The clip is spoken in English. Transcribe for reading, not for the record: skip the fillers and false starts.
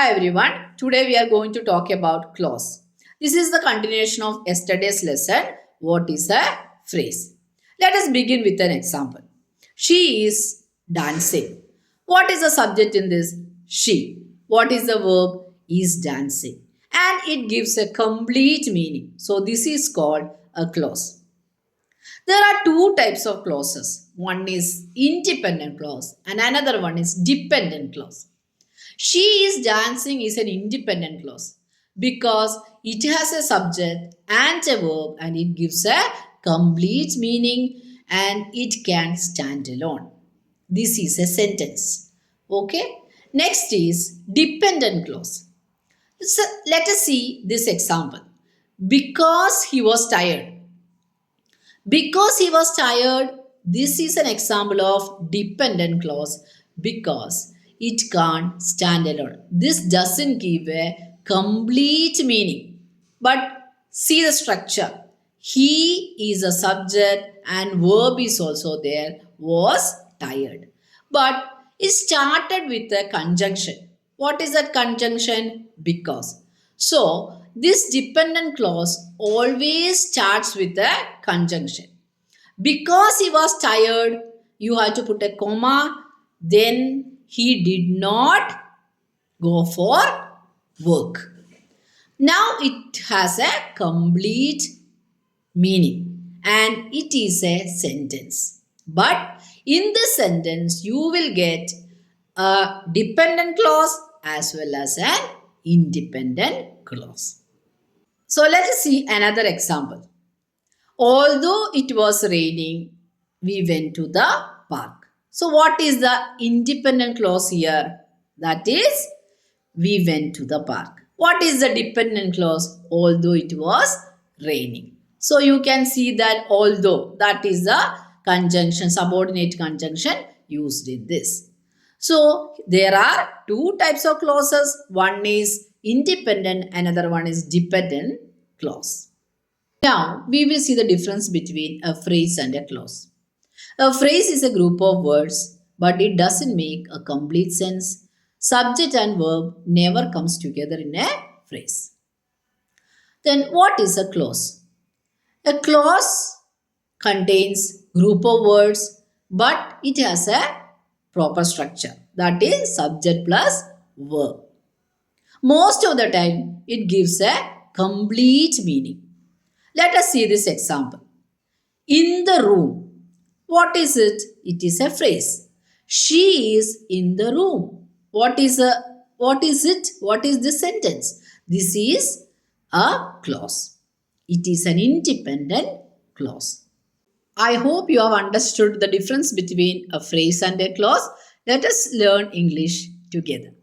Hi everyone. Today we are going to talk about clause. This is the continuation of yesterday's lesson. What is a phrase? Let us begin with an example. She is dancing. What is the subject in this? She. What is the verb? Is dancing. And it gives a complete meaning. So this is called a clause. There are two types of clauses. One is independent clause and another one is dependent clause. She is dancing is an independent clause because it has a subject and a verb and it gives a complete meaning and it can stand alone. This is a sentence. Okay. Next is dependent clause. So let us see this example. Because he was tired. Because he was tired, this is an example of dependent clause because it can't stand alone. This doesn't give a complete meaning. But see the structure. He is a subject and verb is also there, was tired. But it started with a conjunction. What is that conjunction? Because. So, this dependent clause always starts with a conjunction. Because he was tired, you have to put a comma, then he did not go for work. Now it has a complete meaning and it is a sentence. But in this sentence, you will get a dependent clause as well as an independent clause. So let us see another example. Although it was raining, we went to the park. So, what is the independent clause here? That is, we went to the park. What is the dependent clause? Although it was raining. So, you can see that although, that is the conjunction, subordinate conjunction used in this. So, there are two types of clauses. One is independent, another one is dependent clause. Now, we will see the difference between a phrase and a clause. A phrase is a group of words, but it doesn't make a complete sense. Subject and verb never comes together in a phrase. Then what is a clause? A clause contains group of words, but it has a proper structure. That is subject plus verb. Most of the time, it gives a complete meaning. Let us see this example. In the room. What is it? It is a phrase. She is in the room. What is it? What is this sentence? This is a clause. It is an independent clause. I hope you have understood the difference between a phrase and a clause. Let us learn English together.